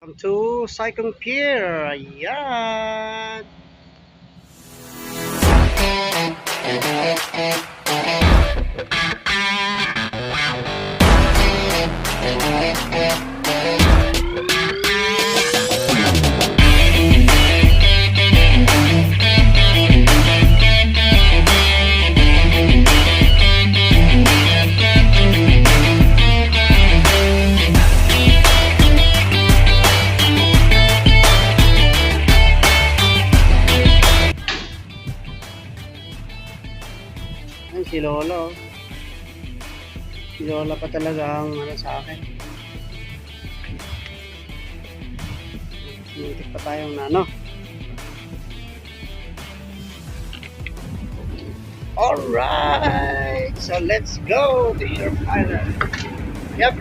Welcome to Cyclone Pier. Ayan. Ay, si Lolo. Si Lola pa talaga ang ano sa akin. Sinuntik pa tayong nano. Alright! So let's go to Sharp Island. Yep.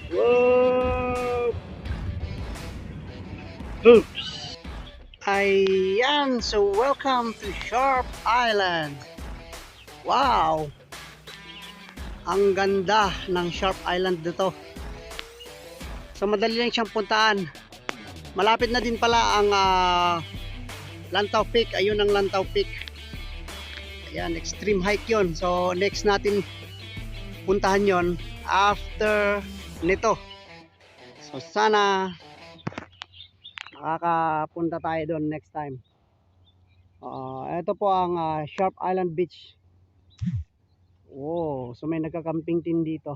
Whoa! Oops! Ayan! So welcome to Sharp Island. Wow! Ang ganda ng Sharp Island nito. So madali lang siyang puntaan. Malapit na din pala ang Lantaw Peak. Ayun ang Lantaw Peak. Ayan, extreme hike yon. So next natin puntahan yon after nito. So sana makakapunta tayo doon next time. Ito po ang Sharp Island Beach. Wow, so may nagka-camping din dito.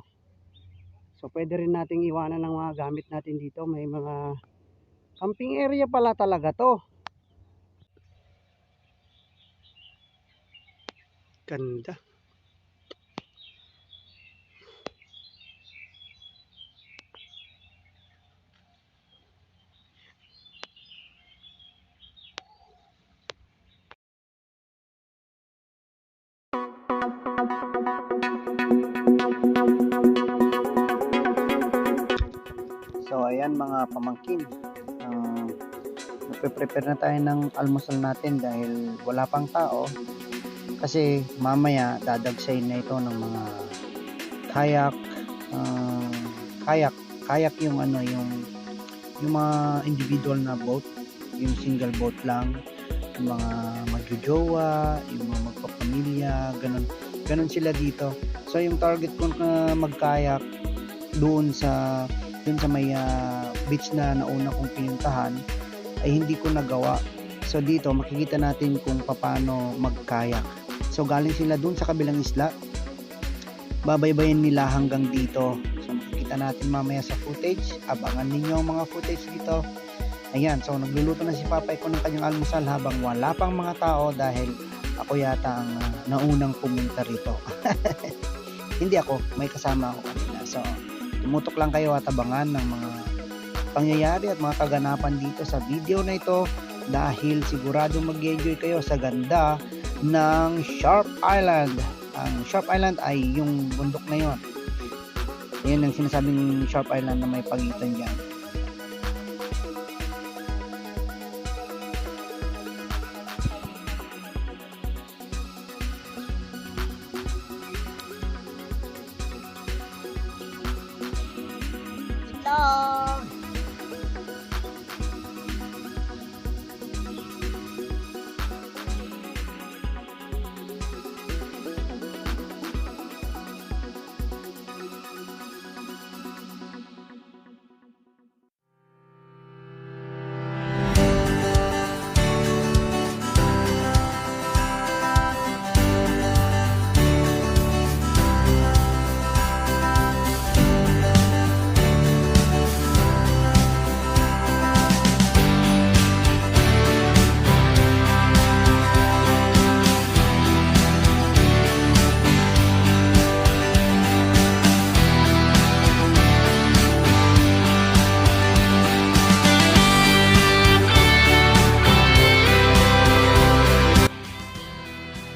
So pwede rin nating iwanan ng mga gamit natin dito. May mga camping area pala talaga to. Ganda. So ayan mga pamangkin, magpe-prepare na tayo ng almusal natin dahil wala pang tao kasi mamaya dadagsay na ito ng mga kayak, kayak yung ano yung mga individual na boat, yung single boat lang, yung mga magjojowa, yung mga magpapamilya, ganun sila dito. So yung target ko na magkayak doon sa may beach na nauna kong pinuntahan ay hindi ko nagawa. So dito makikita natin kung paano magkayak. So galing sila doon sa kabilang isla, babaybayin nila hanggang dito. So makikita natin mamaya sa footage. Abangan ninyo ang mga footage dito. Ayan, so nagluluto na si Papay ko ng kanyang almusal habang wala pang mga tao dahil ako yata ang naunang pumunta rito. Hindi ako, may kasama ako kanina. So, tumutok lang kayo at abangan ng mga pangyayari at mga kaganapan dito sa video na ito dahil sigurado mag-enjoy kayo sa ganda ng Sharp Island. Ang Sharp Island ay yung bundok na yun. Yan ang sinasabing Sharp Island na may pagitan dyan. Itlog!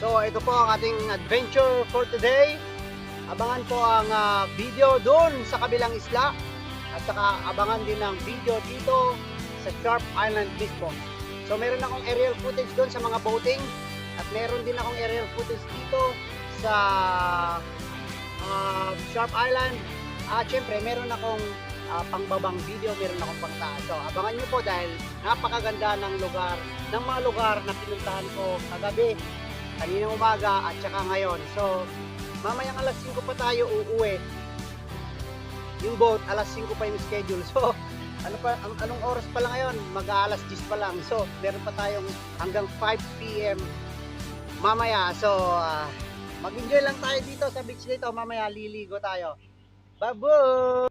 So ito po ang ating adventure for today. Abangan po ang video doon sa kabilang isla at saka abangan din ang video dito sa Sharp Island mismo. So meron akong aerial footage doon sa mga boating at meron din akong aerial footage dito sa Sharp Island. At syempre meron akong pangbabang video, meron akong pangtaas. So abangan nyo po dahil napakaganda ng lugar, ng mga lugar na pinuntahan ko kagabi, kaninang umaga at saka ngayon. So mamayang alas 5 pa tayo uuwi. Yung boat alas 5 pa yung schedule. So anong oras pa lang ngayon? Mag-aalas 10 pa lang. So meron pa tayong hanggang 5 PM mamaya. So mag-enjoy lang tayo dito sa beach dito. Mamaya liligo tayo. Bye-bye!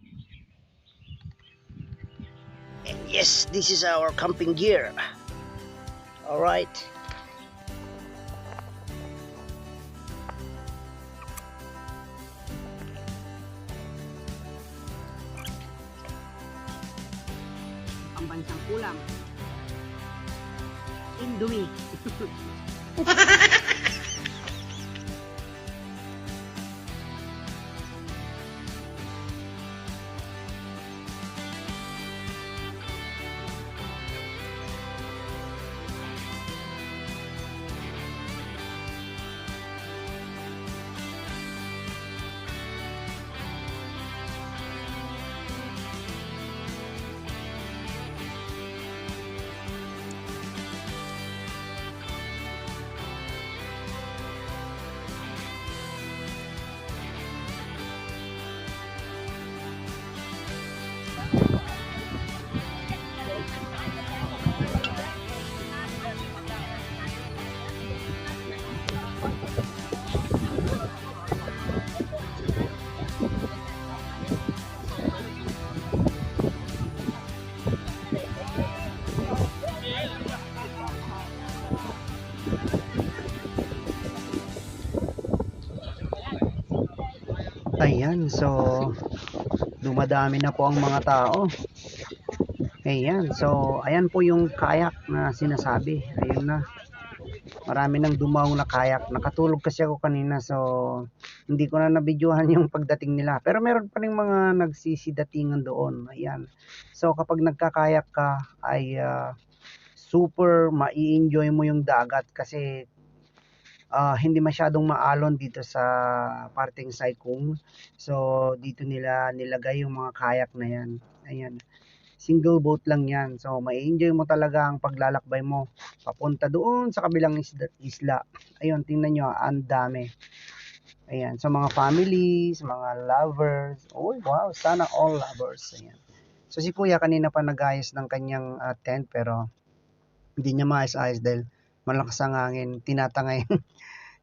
And yes, this is our camping gear. Alright. Ang bansang kulang. Indomie. Ayan, so dumadami na po ang mga tao. Ayan, so ayan po yung kayak na sinasabi. Ayun na. Marami nang dumaong na kayak. Nakatulog kasi ako kanina, so hindi ko na nabidyohan yung pagdating nila. Pero meron pa ring mga nagsisidatingan doon. Ayan. So kapag nagkakayak ka ay super mai-enjoy mo yung dagat kasi hindi masyadong maalon dito sa parteng Saikung. So dito nila nilagay yung mga kayak na yan. Ayan. Single boat lang yan. So mai-enjoy mo talaga ang paglalakbay mo papunta doon sa kabilang isla. Ayun, tingnan nyo, ang dami. Ayan, so mga families, mga lovers. Oh wow, sana all lovers. Ayan. So si kuya kanina pa nag-ayos ng kanyang tent pero hindi niya maayos-ayos dahil malakas ang hangin, tinatangay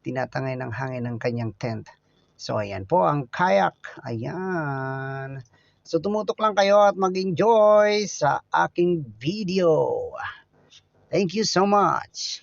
tinatangay ng hangin ng kanyang tent. So ayan po ang kayak. Ayan. So tumutok lang kayo at mag-enjoy sa aking video. Thank you so much.